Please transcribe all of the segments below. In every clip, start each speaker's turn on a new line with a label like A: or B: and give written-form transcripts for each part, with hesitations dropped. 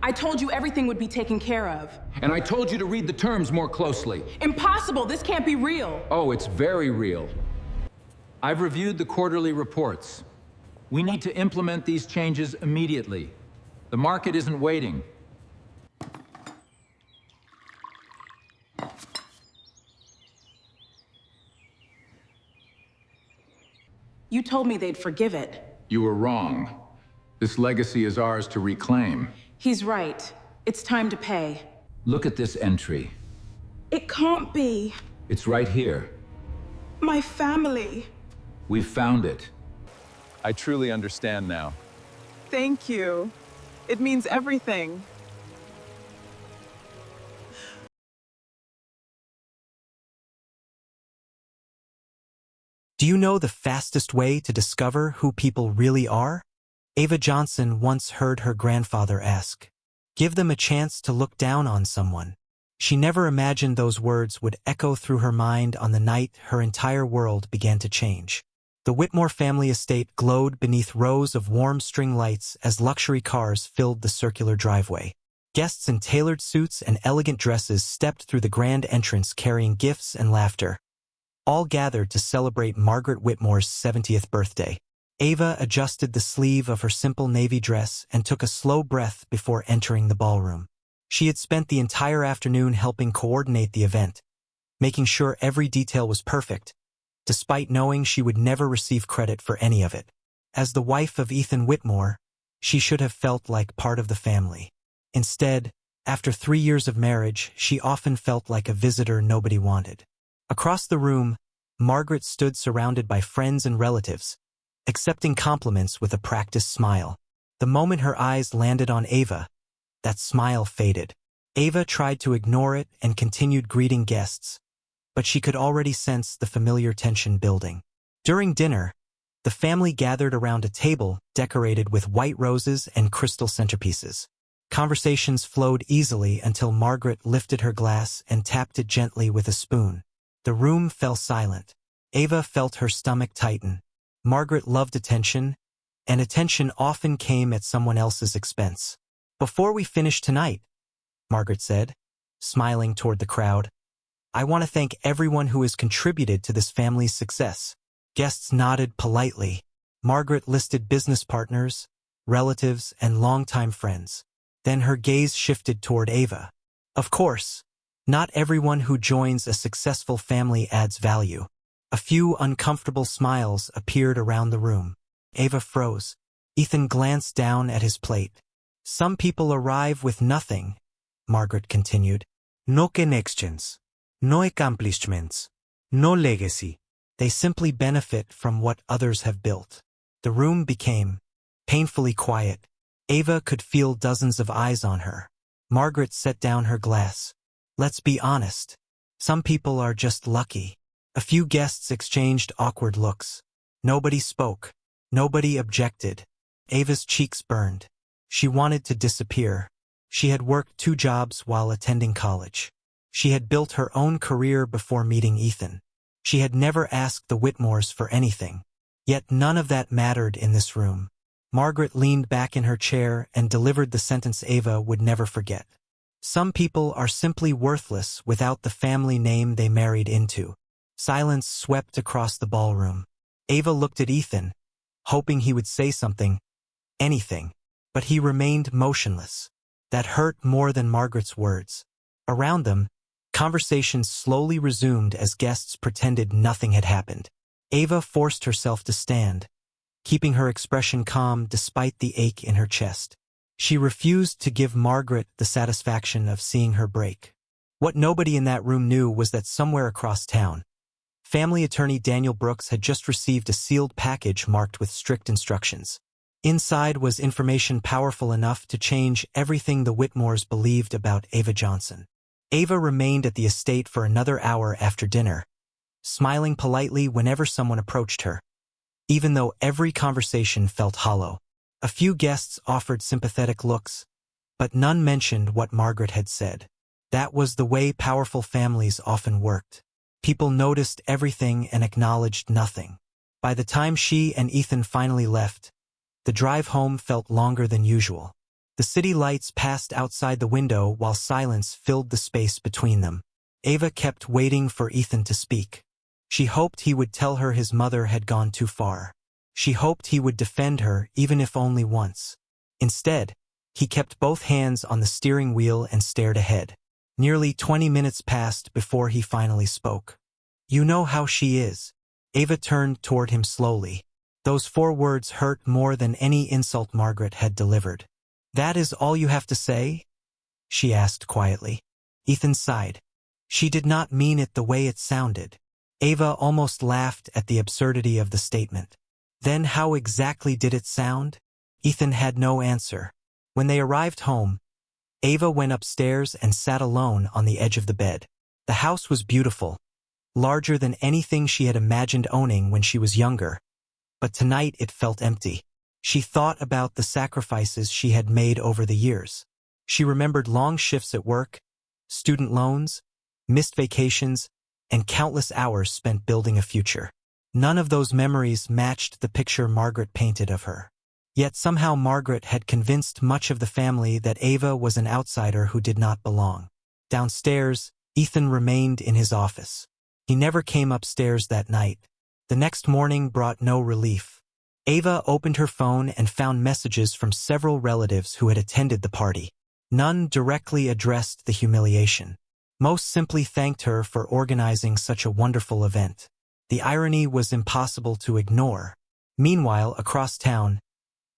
A: I told you everything would be taken care of.
B: And I told you to read the terms more closely.
A: Impossible! This can't be real!
B: Oh, it's very real. I've reviewed the quarterly reports. We need to implement these changes immediately. The market isn't waiting.
A: You told me they'd forgive it.
B: You were wrong. This legacy is ours to reclaim.
A: He's right. It's time to pay.
B: Look at this entry.
A: It can't be.
B: It's right here.
A: My family.
B: We found it.
C: I truly understand now.
D: Thank you. It means everything.
E: Do you know the fastest way to discover who people really are? Ava Johnson once heard her grandfather ask, "Give them a chance to look down on someone." She never imagined those words would echo through her mind on the night her entire world began to change. The Whitmore family estate glowed beneath rows of warm string lights as luxury cars filled the circular driveway. Guests in tailored suits and elegant dresses stepped through the grand entrance carrying gifts and laughter, all gathered to celebrate Margaret Whitmore's 70th birthday. Ava adjusted the sleeve of her simple navy dress and took a slow breath before entering the ballroom. She had spent the entire afternoon helping coordinate the event, making sure every detail was perfect, despite knowing she would never receive credit for any of it. As the wife of Ethan Whitmore, she should have felt like part of the family. Instead, after 3 years of marriage, she often felt like a visitor nobody wanted. Across the room, Margaret stood surrounded by friends and relatives, accepting compliments with a practiced smile. The moment her eyes landed on Ava, that smile faded. Ava tried to ignore it and continued greeting guests, but she could already sense the familiar tension building. During dinner, the family gathered around a table decorated with white roses and crystal centerpieces. Conversations flowed easily until Margaret lifted her glass and tapped it gently with a spoon. The room fell silent. Ava felt her stomach tighten. Margaret loved attention, and attention often came at someone else's expense. "Before we finish tonight," Margaret said, smiling toward the crowd, "I want to thank everyone who has contributed to this family's success." Guests nodded politely. Margaret listed business partners, relatives, and longtime friends. Then her gaze shifted toward Ava. Of course, not everyone who joins a successful family adds value. A few uncomfortable smiles appeared around the room. Ava froze. Ethan glanced down at his plate. "Some people arrive with nothing," Margaret continued. "No connections, no accomplishments, no legacy. They simply benefit from what others have built." The room became painfully quiet. Ava could feel dozens of eyes on her. Margaret set down her glass. "Let's be honest. Some people are just lucky." A few guests exchanged awkward looks. Nobody spoke. Nobody objected. Ava's cheeks burned. She wanted to disappear. She had worked 2 jobs while attending college. She had built her own career before meeting Ethan. She had never asked the Whitmores for anything. Yet none of that mattered in this room. Margaret leaned back in her chair and delivered the sentence Ava would never forget. "Some people are simply worthless without the family name they married into." Silence swept across the ballroom. Ava looked at Ethan, hoping he would say something, anything, but he remained motionless. That hurt more than Margaret's words. Around them, conversations slowly resumed as guests pretended nothing had happened. Ava forced herself to stand, keeping her expression calm despite the ache in her chest. She refused to give Margaret the satisfaction of seeing her break. What nobody in that room knew was that somewhere across town, family attorney Daniel Brooks had just received a sealed package marked with strict instructions. Inside was information powerful enough to change everything the Whitmores believed about Ava Johnson. Ava remained at the estate for another hour after dinner, smiling politely whenever someone approached her, even though every conversation felt hollow. A few guests offered sympathetic looks, but none mentioned what Margaret had said. That was the way powerful families often worked. People noticed everything and acknowledged nothing. By the time she and Ethan finally left, the drive home felt longer than usual. The city lights passed outside the window while silence filled the space between them. Ava kept waiting for Ethan to speak. She hoped he would tell her his mother had gone too far. She hoped he would defend her, even if only once. Instead, he kept both hands on the steering wheel and stared ahead. Nearly 20 minutes passed before he finally spoke. "You know how she is." Ava turned toward him slowly. Those 4 words hurt more than any insult Margaret had delivered. "That is all you have to say?" she asked quietly. Ethan sighed. She did not mean it the way it sounded. Ava almost laughed at the absurdity of the statement. Then how exactly did it sound? Ethan had no answer. When they arrived home, Ava went upstairs and sat alone on the edge of the bed. The house was beautiful, larger than anything she had imagined owning when she was younger. But tonight it felt empty. She thought about the sacrifices she had made over the years. She remembered long shifts at work, student loans, missed vacations, and countless hours spent building a future. None of those memories matched the picture Margaret painted of her. Yet somehow Margaret had convinced much of the family that Ava was an outsider who did not belong. Downstairs, Ethan remained in his office. He never came upstairs that night. The next morning brought no relief. Ava opened her phone and found messages from several relatives who had attended the party. None directly addressed the humiliation. Most simply thanked her for organizing such a wonderful event. The irony was impossible to ignore. Meanwhile, across town,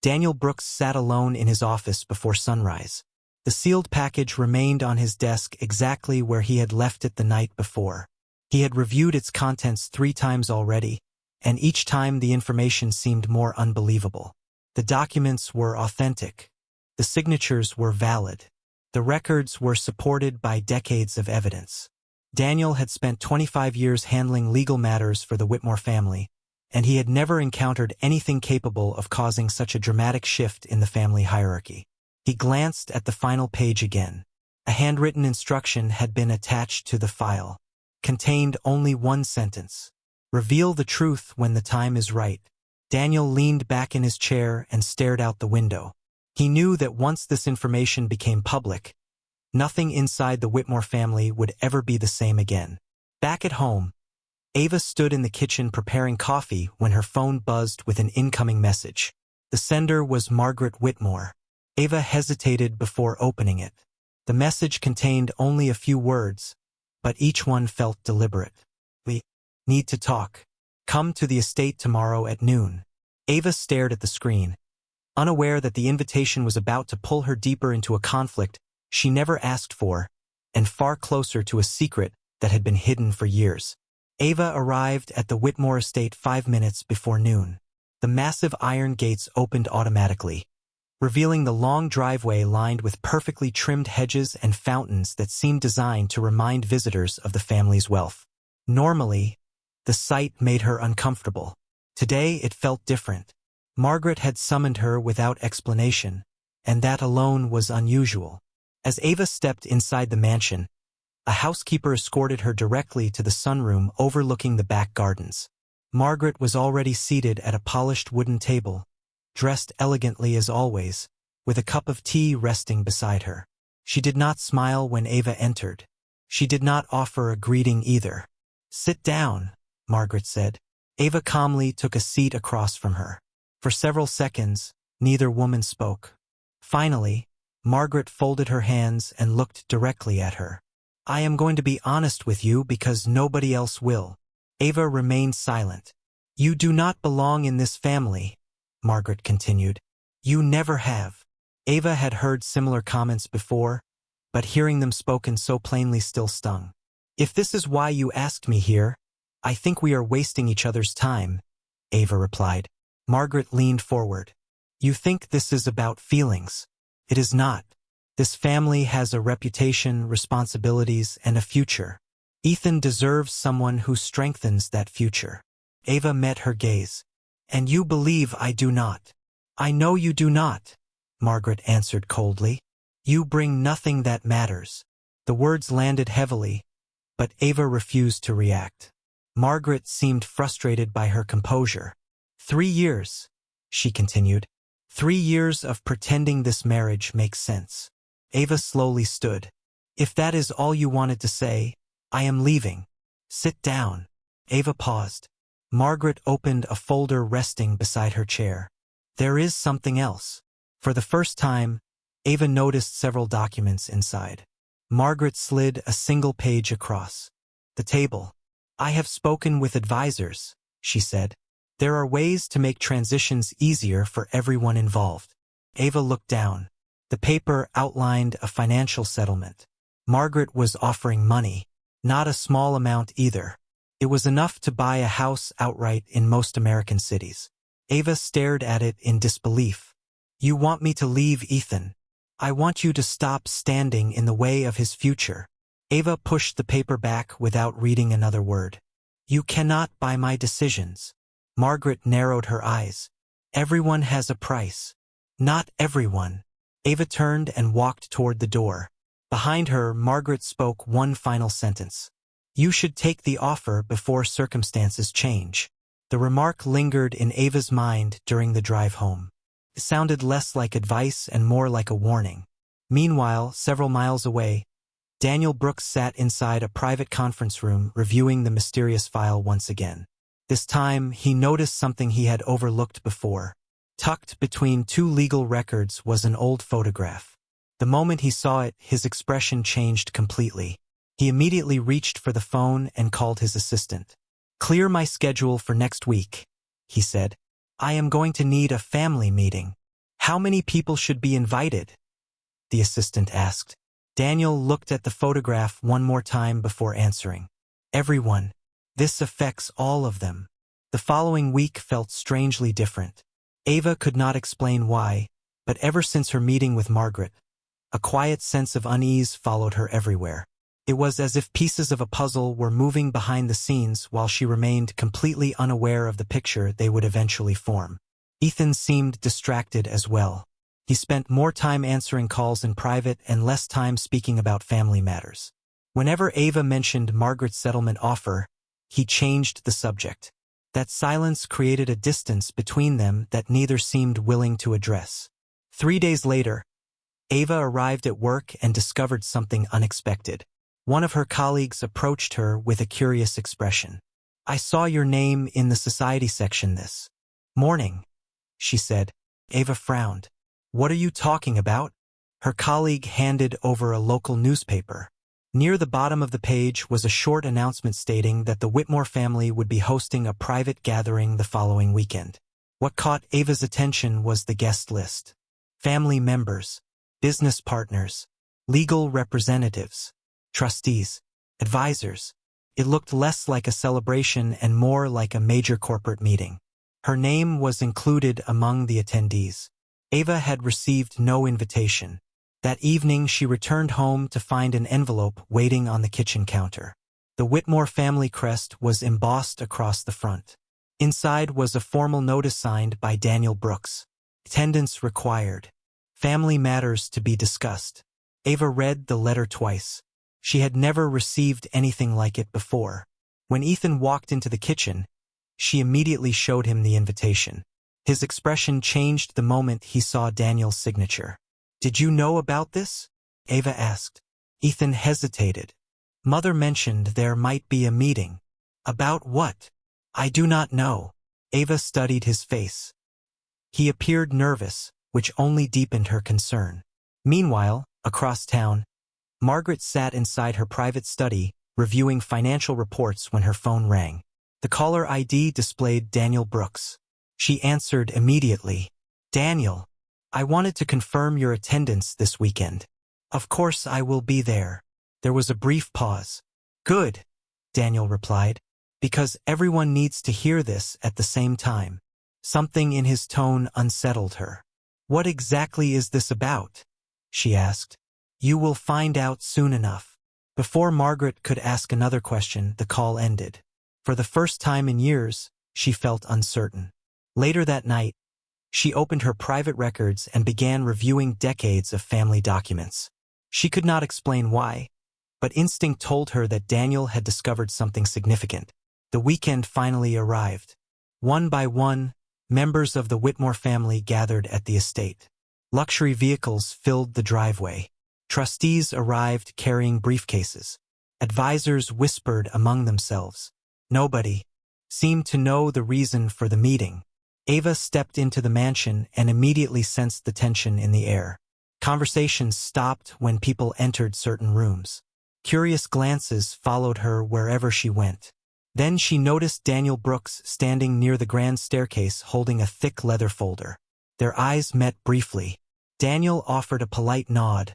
E: Daniel Brooks sat alone in his office before sunrise. The sealed package remained on his desk exactly where he had left it the night before. He had reviewed its contents 3 times already, and each time the information seemed more unbelievable. The documents were authentic. The signatures were valid. The records were supported by decades of evidence. Daniel had spent 25 years handling legal matters for the Whitmore family, and he had never encountered anything capable of causing such a dramatic shift in the family hierarchy. He glanced at the final page again. A handwritten instruction had been attached to the file. Contained only 1 sentence. "Reveal the truth when the time is right." Daniel leaned back in his chair and stared out the window. He knew that once this information became public, nothing inside the Whitmore family would ever be the same again. Back at home, Ava stood in the kitchen preparing coffee when her phone buzzed with an incoming message. The sender was Margaret Whitmore. Ava hesitated before opening it. The message contained only a few words, but each one felt deliberate. "We need to talk. Come to the estate tomorrow at noon." Ava stared at the screen, unaware that the invitation was about to pull her deeper into a conflict she never asked for, and far closer to a secret that had been hidden for years. Ava arrived at the Whitmore estate 5 minutes before noon. The massive iron gates opened automatically, revealing the long driveway lined with perfectly trimmed hedges and fountains that seemed designed to remind visitors of the family's wealth. Normally, the sight made her uncomfortable. Today it felt different. Margaret had summoned her without explanation, and that alone was unusual. As Ava stepped inside the mansion, a housekeeper escorted her directly to the sunroom overlooking the back gardens. Margaret was already seated at a polished wooden table, dressed elegantly as always, with a cup of tea resting beside her. She did not smile when Ava entered. She did not offer a greeting either. "Sit down," Margaret said. Ava calmly took a seat across from her. For several seconds, neither woman spoke. Finally, Margaret folded her hands and looked directly at her. "I am going to be honest with you because nobody else will." Ava remained silent. "You do not belong in this family," Margaret continued. "You never have." Ava had heard similar comments before, but hearing them spoken so plainly still stung. "If this is why you asked me here, I think we are wasting each other's time," Ava replied. Margaret leaned forward. "You think this is about feelings. It is not. This family has a reputation, responsibilities, and a future. Ethan deserves someone who strengthens that future." Ava met her gaze. "And you believe I do not." "I know you do not," Margaret answered coldly. "You bring nothing that matters." The words landed heavily, but Ava refused to react. Margaret seemed frustrated by her composure. 3 years, she continued. 3 years of pretending this marriage makes sense. Ava slowly stood. If that is all you wanted to say, I am leaving. Sit down. Ava paused. Margaret opened a folder resting beside her chair. There is something else. For the first time, Ava noticed several documents inside. Margaret slid a single page across the table. I have spoken with advisors, she said. There are ways to make transitions easier for everyone involved. Ava looked down. The paper outlined a financial settlement. Margaret was offering money, not a small amount either. It was enough to buy a house outright in most American cities. Ava stared at it in disbelief. You want me to leave Ethan? I want you to stop standing in the way of his future. Ava pushed the paper back without reading another word. You cannot buy my decisions. Margaret narrowed her eyes. Everyone has a price. Not everyone. Ava turned and walked toward the door. Behind her, Margaret spoke one final sentence. You should take the offer before circumstances change. The remark lingered in Ava's mind during the drive home. It sounded less like advice and more like a warning. Meanwhile, several miles away, Daniel Brooks sat inside a private conference room reviewing the mysterious file once again. This time, he noticed something he had overlooked before. Tucked between two legal records was an old photograph. The moment he saw it, his expression changed completely. He immediately reached for the phone and called his assistant. Clear my schedule for next week, he said. I am going to need a family meeting. How many people should be invited? The assistant asked. Daniel looked at the photograph one more time before answering. Everyone. This affects all of them. The following week felt strangely different. Ava could not explain why, but ever since her meeting with Margaret, a quiet sense of unease followed her everywhere. It was as if pieces of a puzzle were moving behind the scenes while she remained completely unaware of the picture they would eventually form. Ethan seemed distracted as well. He spent more time answering calls in private and less time speaking about family matters. Whenever Ava mentioned Margaret's settlement offer, he changed the subject. That silence created a distance between them that neither seemed willing to address. 3 days later, Ava arrived at work and discovered something unexpected. One of her colleagues approached her with a curious expression. I saw your name in the society section this morning, she said. Ava frowned. What are you talking about? Her colleague handed over a local newspaper. Near the bottom of the page was a short announcement stating that the Whitmore family would be hosting a private gathering the following weekend. What caught Ava's attention was the guest list. Family members, business partners, legal representatives, trustees, advisors. It looked less like a celebration and more like a major corporate meeting. Her name was included among the attendees. Ava had received no invitation. That evening, she returned home to find an envelope waiting on the kitchen counter. The Whitmore family crest was embossed across the front. Inside was a formal notice signed by Daniel Brooks. Attendance required. Family matters to be discussed. Ava read the letter twice. She had never received anything like it before. When Ethan walked into the kitchen, she immediately showed him the invitation. His expression changed the moment he saw Daniel's signature. Did you know about this? Ava asked. Ethan hesitated. Mother mentioned there might be a meeting. About what? I do not know. Ava studied his face. He appeared nervous, which only deepened her concern. Meanwhile, across town, Margaret sat inside her private study, reviewing financial reports when her phone rang. The caller ID displayed Daniel Brooks. She answered immediately. Daniel, I wanted to confirm your attendance this weekend. Of course I will be there. There was a brief pause. Good, Daniel replied, because everyone needs to hear this at the same time. Something in his tone unsettled her. What exactly is this about? She asked. You will find out soon enough. Before Margaret could ask another question, the call ended. For the first time in years, she felt uncertain. Later that night, she opened her private records and began reviewing decades of family documents. She could not explain why, but instinct told her that Daniel had discovered something significant. The weekend finally arrived. One by one, members of the Whitmore family gathered at the estate. Luxury vehicles filled the driveway. Trustees arrived carrying briefcases. Advisors whispered among themselves. Nobody seemed to know the reason for the meeting. Ava stepped into the mansion and immediately sensed the tension in the air. Conversations stopped when people entered certain rooms. Curious glances followed her wherever she went. Then she noticed Daniel Brooks standing near the grand staircase holding a thick leather folder. Their eyes met briefly. Daniel offered a polite nod,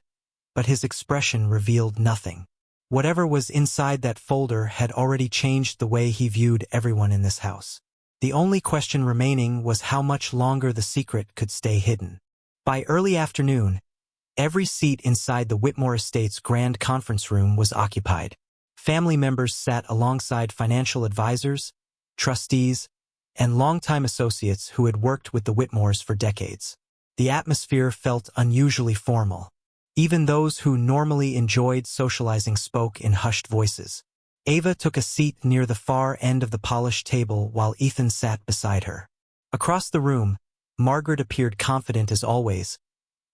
E: but his expression revealed nothing. Whatever was inside that folder had already changed the way he viewed everyone in this house. The only question remaining was how much longer the secret could stay hidden. By early afternoon, every seat inside the Whitmore estate's grand conference room was occupied. Family members sat alongside financial advisors, trustees, and longtime associates who had worked with the Whitmores for decades. The atmosphere felt unusually formal. Even those who normally enjoyed socializing spoke in hushed voices. Ava took a seat near the far end of the polished table while Ethan sat beside her. Across the room, Margaret appeared confident as always,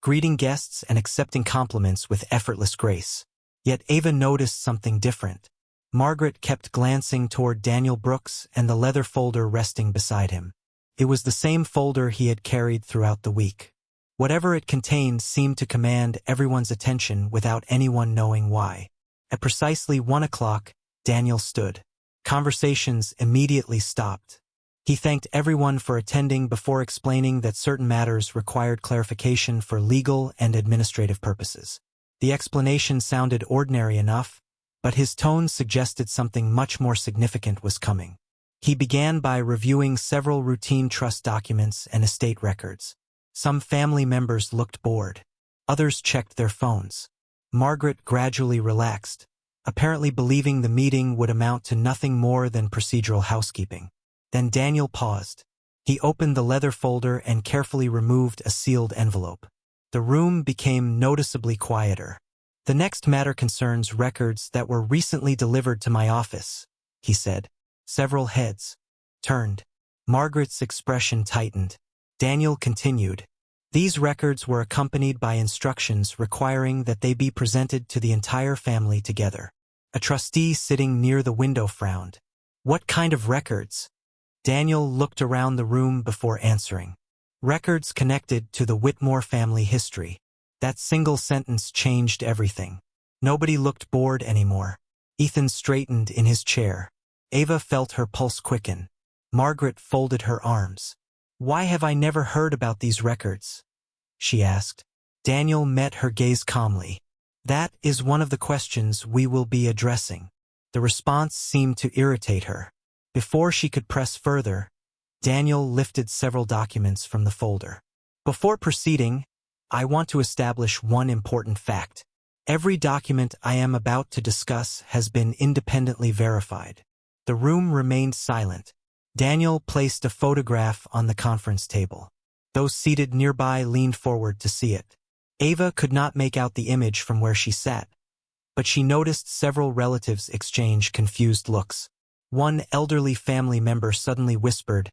E: greeting guests and accepting compliments with effortless grace. Yet Ava noticed something different. Margaret kept glancing toward Daniel Brooks and the leather folder resting beside him. It was the same folder he had carried throughout the week. Whatever it contained seemed to command everyone's attention without anyone knowing why. At precisely 1 o'clock, Daniel stood. Conversations immediately stopped. He thanked everyone for attending before explaining that certain matters required clarification for legal and administrative purposes. The explanation sounded ordinary enough, but his tone suggested something much more significant was coming. He began by reviewing several routine trust documents and estate records. Some family members looked bored. Others checked their phones. Margaret gradually relaxed, apparently believing the meeting would amount to nothing more than procedural housekeeping. Then Daniel paused. He opened the leather folder and carefully removed a sealed envelope. The room became noticeably quieter. "The next matter concerns records that were recently delivered to my office," he said. Several heads turned. Margaret's expression tightened. Daniel continued. "These records were accompanied by instructions requiring that they be presented to the entire family together." A trustee sitting near the window frowned. "What kind of records?" Daniel looked around the room before answering. "Records connected to the Whitmore family history." That single sentence changed everything. Nobody looked bored anymore. Ethan straightened in his chair. Ava felt her pulse quicken. Margaret folded her arms. "Why have I never heard about these records?" she asked. Daniel met her gaze calmly. "That is one of the questions we will be addressing." The response seemed to irritate her. Before she could press further, Daniel lifted several documents from the folder. "Before proceeding, I want to establish one important fact. Every document I am about to discuss has been independently verified." The room remained silent. Daniel placed a photograph on the conference table. Those seated nearby leaned forward to see it. Ava could not make out the image from where she sat, but she noticed several relatives exchange confused looks. One elderly family member suddenly whispered,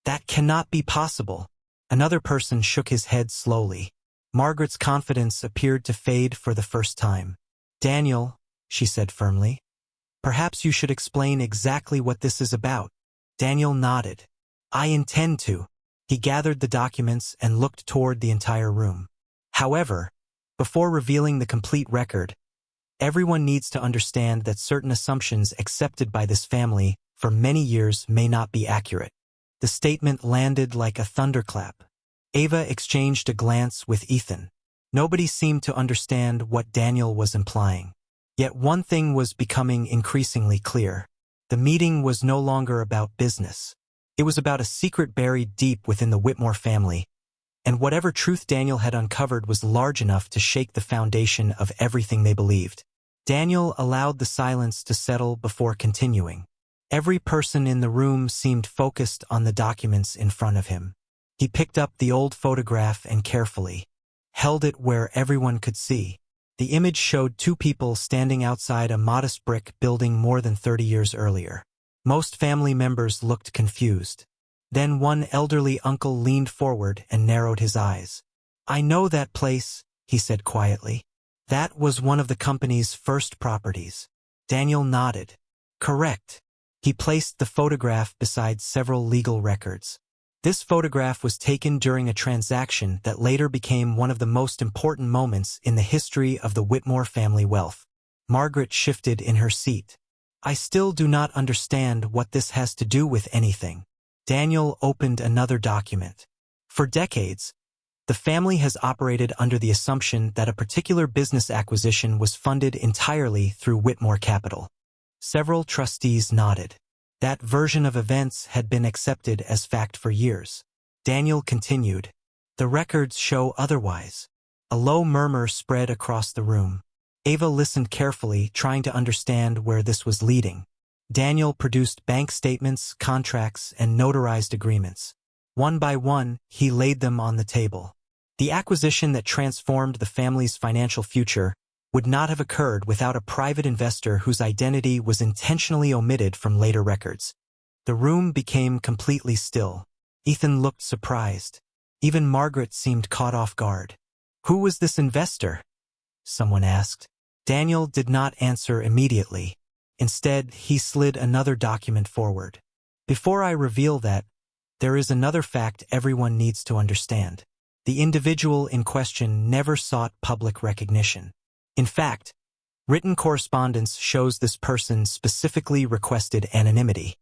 E: "That cannot be possible." Another person shook his head slowly. Margaret's confidence appeared to fade for the first time. "Daniel," she said firmly, "perhaps you should explain exactly what this is about." Daniel nodded. "I intend to." He gathered the documents and looked toward the entire room. "However, before revealing the complete record, everyone needs to understand that certain assumptions accepted by this family for many years may not be accurate." The statement landed like a thunderclap. Ava exchanged a glance with Ethan. Nobody seemed to understand what Daniel was implying. Yet one thing was becoming increasingly clear. The meeting was no longer about business. It was about a secret buried deep within the Whitmore family, and whatever truth Daniel had uncovered was large enough to shake the foundation of everything they believed. Daniel allowed the silence to settle before continuing. Every person in the room seemed focused on the documents in front of him. He picked up the old photograph and carefully held it where everyone could see. The image showed two people standing outside a modest brick building more than 30 years earlier. Most family members looked confused. Then one elderly uncle leaned forward and narrowed his eyes. "I know that place," he said quietly. "That was one of the company's first properties." Daniel nodded. "Correct." He placed the photograph beside several legal records. This photograph was taken during a transaction that later became one of the most important moments in the history of the Whitmore family wealth. Margaret shifted in her seat. "I still do not understand what this has to do with anything." Daniel opened another document. For decades, the family has operated under the assumption that a particular business acquisition was funded entirely through Whitmore capital. Several trustees nodded. That version of events had been accepted as fact for years. Daniel continued. "The records show otherwise." A low murmur spread across the room. Ava listened carefully, trying to understand where this was leading. Daniel produced bank statements, contracts, and notarized agreements. One by one, he laid them on the table. The acquisition that transformed the family's financial future would not have occurred without a private investor whose identity was intentionally omitted from later records. The room became completely still. Ethan looked surprised. Even Margaret seemed caught off guard. "Who was this investor?" someone asked. Daniel did not answer immediately. Instead, he slid another document forward. "Before I reveal that, there is another fact everyone needs to understand. The individual in question never sought public recognition. In fact, written correspondence shows this person specifically requested anonymity."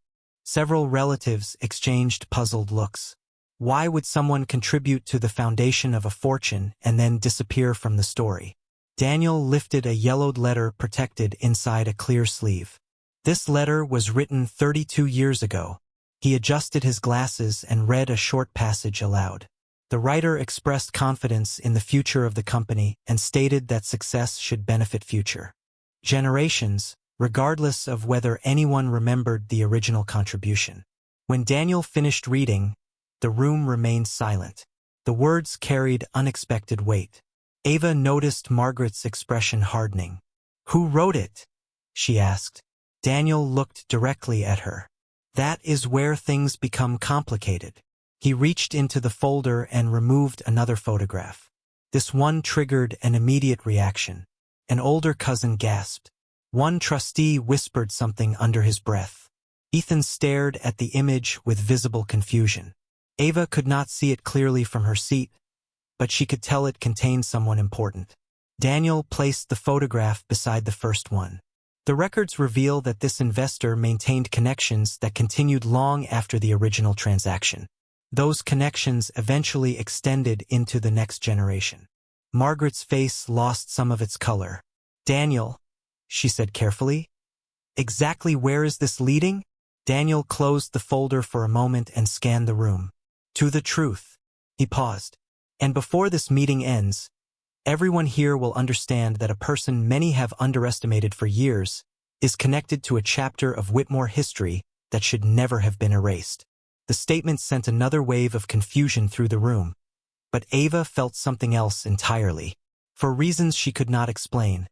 E: Several relatives exchanged puzzled looks. Why would someone contribute to the foundation of a fortune and then disappear from the story? Daniel lifted a yellowed letter protected inside a clear sleeve. This letter was written 32 years ago. He adjusted his glasses and read a short passage aloud. The writer expressed confidence in the future of the company and stated that success should benefit future generations, regardless of whether anyone remembered the original contribution. When Daniel finished reading, the room remained silent. The words carried unexpected weight. Ava noticed Margaret's expression hardening. "Who wrote it?" she asked. Daniel looked directly at her. "That is where things become complicated." He reached into the folder and removed another photograph. This one triggered an immediate reaction. An older cousin gasped. One trustee whispered something under his breath. Ethan stared at the image with visible confusion. Ava could not see it clearly from her seat, but she could tell it contained someone important. Daniel placed the photograph beside the first one. The records reveal that this investor maintained connections that continued long after the original transaction. Those connections eventually extended into the next generation. Margaret's face lost some of its color. "Daniel," she said carefully. "Exactly where is this leading?" Daniel closed the folder for a moment and scanned the room. "To the truth." He paused. "And before this meeting ends, everyone here will understand that a person many have underestimated for years is connected to a chapter of Whitmore history that should never have been erased." The statement sent another wave of confusion through the room, but Ava felt something else entirely. For reasons she could not explain,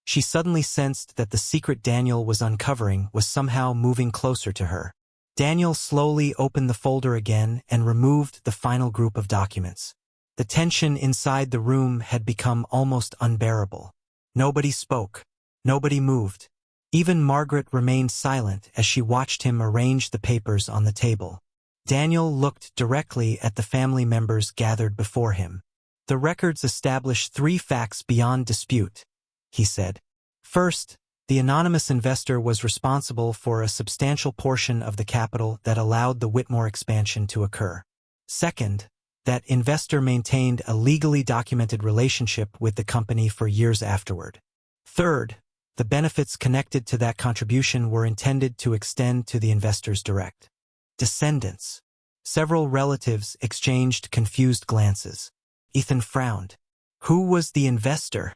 E: she suddenly sensed that the secret Daniel was uncovering was somehow moving closer to her. Daniel slowly opened the folder again and removed the final group of documents. The tension inside the room had become almost unbearable. Nobody spoke. Nobody moved. Even Margaret remained silent as she watched him arrange the papers on the table. Daniel looked directly at the family members gathered before him. "The records establish 3 facts beyond dispute," he said. "First, the anonymous investor was responsible for a substantial portion of the capital that allowed the Whitmore expansion to occur. Second, that investor maintained a legally documented relationship with the company for years afterward. Third, the benefits connected to that contribution were intended to extend to the investor's direct descendants." Several relatives exchanged confused glances. Ethan frowned. "Who was the investor?"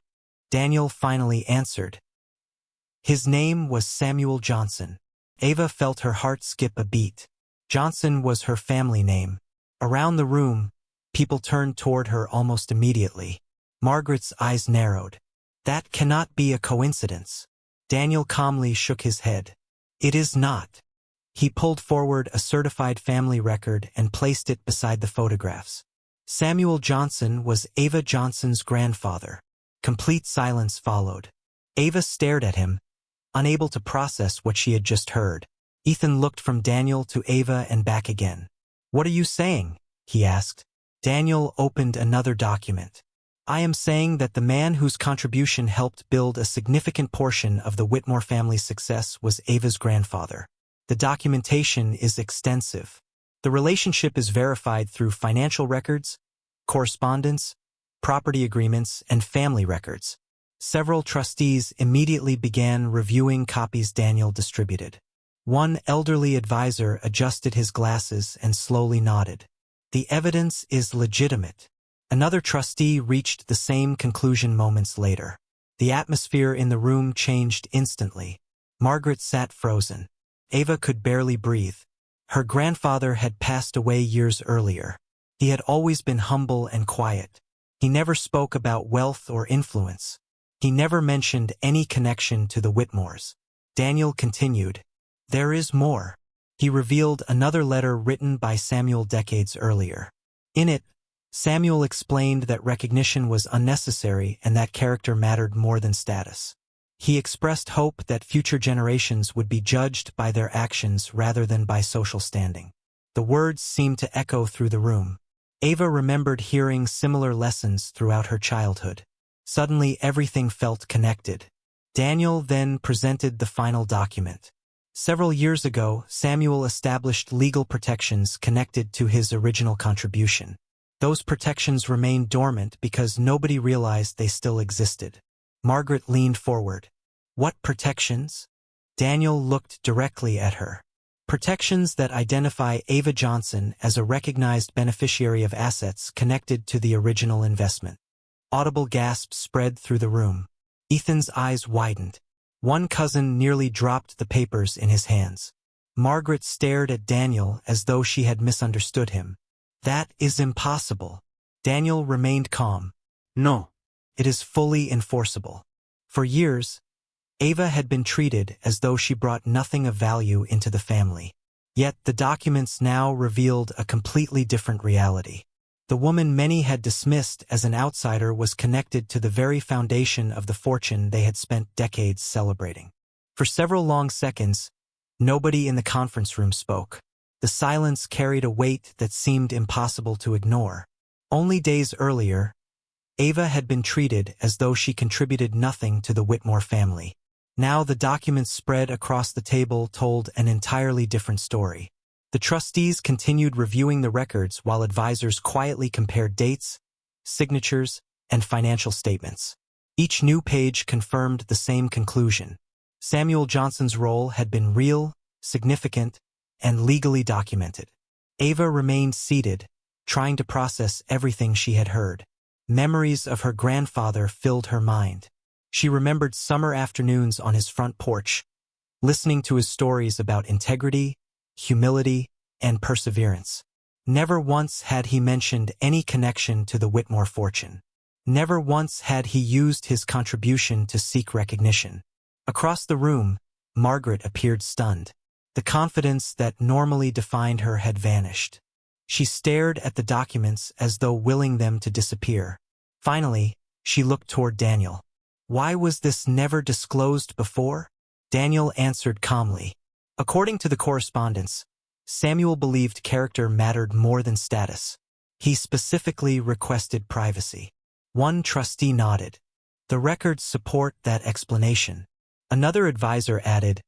E: Daniel finally answered. "His name was Samuel Johnson." Ava felt her heart skip a beat. Johnson was her family name. Around the room, people turned toward her almost immediately. Margaret's eyes narrowed. "That cannot be a coincidence." Daniel calmly shook his head. "It is not." He pulled forward a certified family record and placed it beside the photographs. Samuel Johnson was Ava Johnson's grandfather. Complete silence followed. Ava stared at him, unable to process what she had just heard. Ethan looked from Daniel to Ava and back again. "What are you saying?" he asked. Daniel opened another document. "I am saying that the man whose contribution helped build a significant portion of the Whitmore family's success was Ava's grandfather. The documentation is extensive. The relationship is verified through financial records, correspondence, property agreements, and family records." Several trustees immediately began reviewing copies Daniel distributed. One elderly advisor adjusted his glasses and slowly nodded. "The evidence is legitimate." Another trustee reached the same conclusion moments later. The atmosphere in the room changed instantly. Margaret sat frozen. Ava could barely breathe. Her grandfather had passed away years earlier. He had always been humble and quiet. He never spoke about wealth or influence. He never mentioned any connection to the Whitmores. Daniel continued, "There is more." He revealed another letter written by Samuel decades earlier. In it, Samuel explained that recognition was unnecessary and that character mattered more than status. He expressed hope that future generations would be judged by their actions rather than by social standing. The words seemed to echo through the room. Ava remembered hearing similar lessons throughout her childhood. Suddenly, everything felt connected. Daniel then presented the final document. Several years ago, Samuel established legal protections connected to his original contribution. Those protections remained dormant because nobody realized they still existed. Margaret leaned forward. "What protections?" Daniel looked directly at her. "Protections that identify Ava Johnson as a recognized beneficiary of assets connected to the original investment." Audible gasps spread through the room. Ethan's eyes widened. One cousin nearly dropped the papers in his hands. Margaret stared at Daniel as though she had misunderstood him. "That is impossible." Daniel remained calm. "No. It is fully enforceable." For years, Ava had been treated as though she brought nothing of value into the family. Yet the documents now revealed a completely different reality. The woman many had dismissed as an outsider was connected to the very foundation of the fortune they had spent decades celebrating. For several long seconds, nobody in the conference room spoke. The silence carried a weight that seemed impossible to ignore. Only days earlier, Ava had been treated as though she contributed nothing to the Whitmore family. Now the documents spread across the table told an entirely different story. The trustees continued reviewing the records while advisors quietly compared dates, signatures, and financial statements. Each new page confirmed the same conclusion. Samuel Johnson's role had been real, significant, and legally documented. Ava remained seated, trying to process everything she had heard. Memories of her grandfather filled her mind. She remembered summer afternoons on his front porch, listening to his stories about integrity, humility, and perseverance. Never once had he mentioned any connection to the Whitmore fortune. Never once had he used his contribution to seek recognition. Across the room, Margaret appeared stunned. The confidence that normally defined her had vanished. She stared at the documents as though willing them to disappear. Finally, she looked toward Daniel. "Why was this never disclosed before?" Daniel answered calmly. According to the correspondence, Samuel believed character mattered more than status. He specifically requested privacy. One trustee nodded. "The records support that explanation." Another advisor added,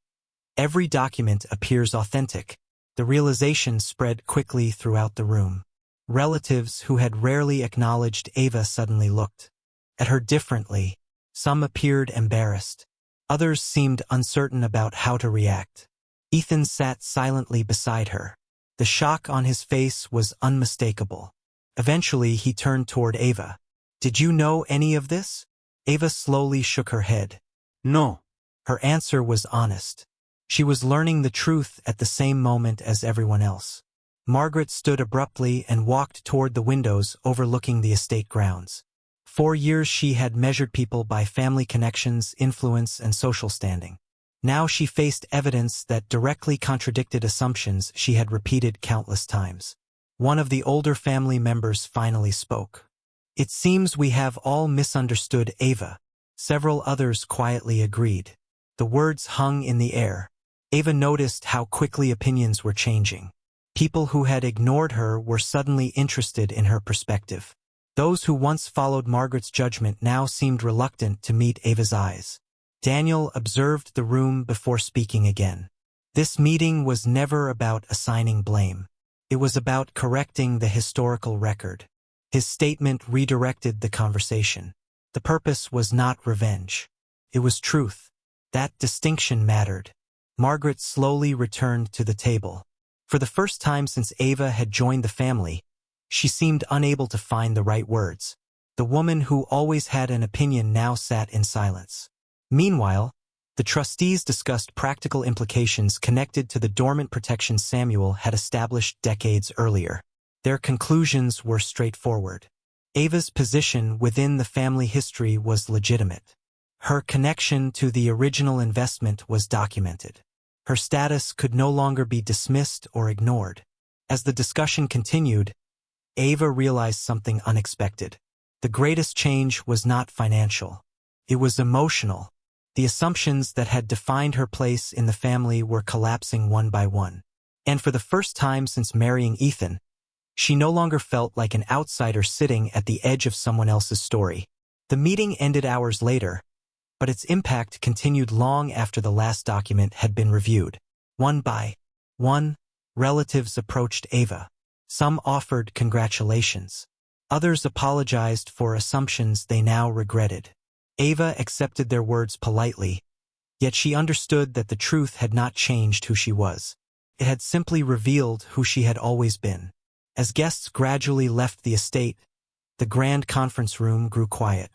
E: "Every document appears authentic." The realization spread quickly throughout the room. Relatives who had rarely acknowledged Ava suddenly looked at her differently. Some appeared embarrassed. Others seemed uncertain about how to react. Ethan sat silently beside her. The shock on his face was unmistakable. Eventually, he turned toward Ava. "Did you know any of this?" Ava slowly shook her head. "No." Her answer was honest. She was learning the truth at the same moment as everyone else. Margaret stood abruptly and walked toward the windows overlooking the estate grounds. For years she had measured people by family connections, influence, and social standing. Now she faced evidence that directly contradicted assumptions she had repeated countless times. One of the older family members finally spoke. "It seems we have all misunderstood Ava." Several others quietly agreed. The words hung in the air. Ava noticed how quickly opinions were changing. People who had ignored her were suddenly interested in her perspective. Those who once followed Margaret's judgment now seemed reluctant to meet Ava's eyes. Daniel observed the room before speaking again. This meeting was never about assigning blame. It was about correcting the historical record. His statement redirected the conversation. The purpose was not revenge. It was truth. That distinction mattered. Margaret slowly returned to the table. For the first time since Ava had joined the family, she seemed unable to find the right words. The woman who always had an opinion now sat in silence. Meanwhile, the trustees discussed practical implications connected to the dormant protection Samuel had established decades earlier. Their conclusions were straightforward. Ava's position within the family history was legitimate. Her connection to the original investment was documented. Her status could no longer be dismissed or ignored. As the discussion continued, Ava realized something unexpected. The greatest change was not financial. It was emotional. The assumptions that had defined her place in the family were collapsing one by one. And for the first time since marrying Ethan, she no longer felt like an outsider sitting at the edge of someone else's story. The meeting ended hours later, but its impact continued long after the last document had been reviewed. One by one, relatives approached Ava. Some offered congratulations. Others apologized for assumptions they now regretted. Ava accepted their words politely, yet she understood that the truth had not changed who she was. It had simply revealed who she had always been. As guests gradually left the estate, the grand conference room grew quiet.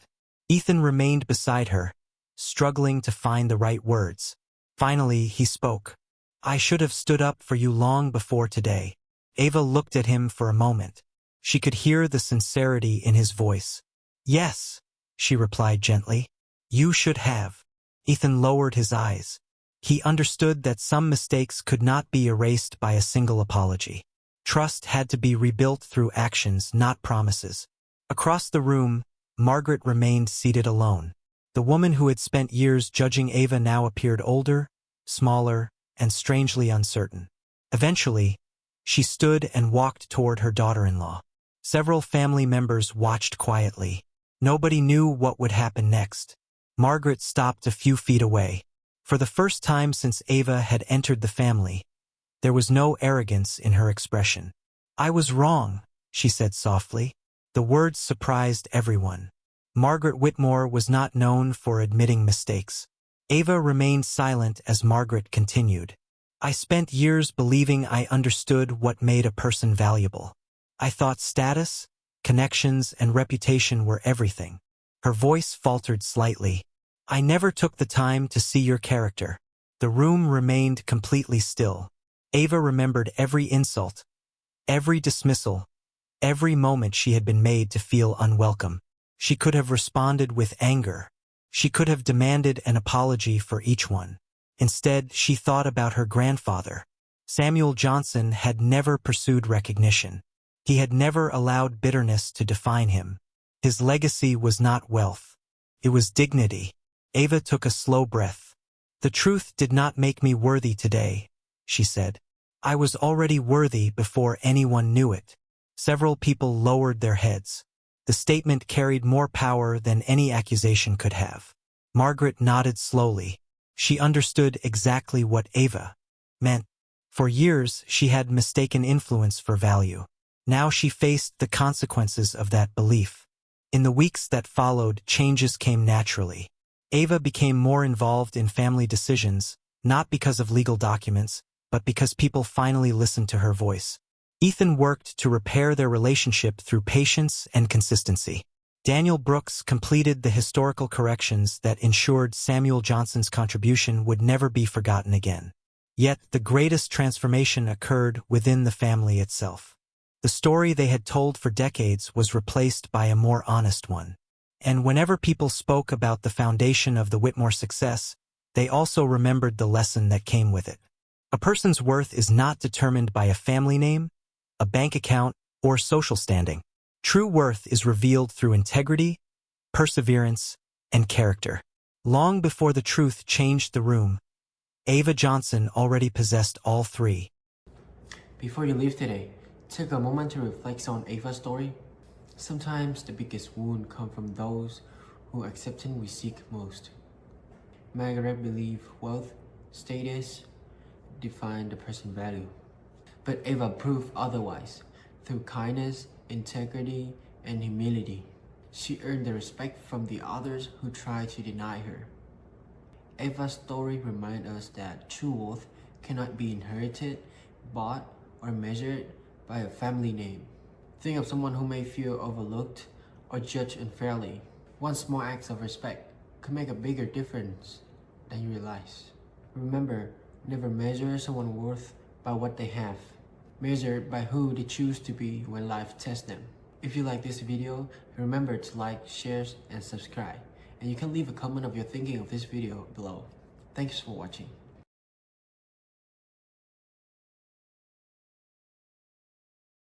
E: Ethan remained beside her, struggling to find the right words. Finally, he spoke. "I should have stood up for you long before today." Ava looked at him for a moment. She could hear the sincerity in his voice. "Yes," she replied gently. "You should have." Ethan lowered his eyes. He understood that some mistakes could not be erased by a single apology. Trust had to be rebuilt through actions, not promises. Across the room, Margaret remained seated alone. The woman who had spent years judging Ava now appeared older, smaller, and strangely uncertain. Eventually, she stood and walked toward her daughter-in-law. Several family members watched quietly. Nobody knew what would happen next. Margaret stopped a few feet away. For the first time since Ava had entered the family, there was no arrogance in her expression. "I was wrong," she said softly. The words surprised everyone. Margaret Whitmore was not known for admitting mistakes. Ava remained silent as Margaret continued. "I spent years believing I understood what made a person valuable. I thought status, connections, and reputation were everything." Her voice faltered slightly. "I never took the time to see your character." The room remained completely still. Ava remembered every insult, every dismissal, every moment she had been made to feel unwelcome. She could have responded with anger. She could have demanded an apology for each one. Instead, she thought about her grandfather. Samuel Johnson had never pursued recognition. He had never allowed bitterness to define him. His legacy was not wealth. It was dignity. Ava took a slow breath. "The truth did not make me worthy today," she said. "I was already worthy before anyone knew it." Several people lowered their heads. The statement carried more power than any accusation could have. Margaret nodded slowly. She understood exactly what Ava meant. For years, she had mistaken influence for value. Now she faced the consequences of that belief. In the weeks that followed, changes came naturally. Ava became more involved in family decisions, not because of legal documents, but because people finally listened to her voice. Ethan worked to repair their relationship through patience and consistency. Daniel Brooks completed the historical corrections that ensured Samuel Johnson's contribution would never be forgotten again. Yet the greatest transformation occurred within the family itself. The story they had told for decades was replaced by a more honest one. And whenever people spoke about the foundation of the Whitmore success, They also remembered the lesson that came with it. A person's worth is not determined by a family name, a bank account, or social standing. True worth is revealed through integrity, perseverance, and character. Long before the truth changed the room, Ava Johnson already possessed all three.
F: Before you leave today, take a moment to reflect on Ava's story. Sometimes the biggest wound comes from those who acceptance we seek most. Margaret believed wealth, status, define the person's value. But Ava proved otherwise. Through kindness, integrity, and humility, she earned the respect from the others who tried to deny her. Ava's story reminds us that true worth cannot be inherited, bought, or measured by a family name. Think of someone who may feel overlooked or judged unfairly. One small act of respect could make a bigger difference than you realize. Remember, never measure someone's worth by what they have. Measure it by who they choose to be when life tests them. If you like this video, remember to like, share, and subscribe. And you can leave a comment of your thinking of this video below. Thanks for watching.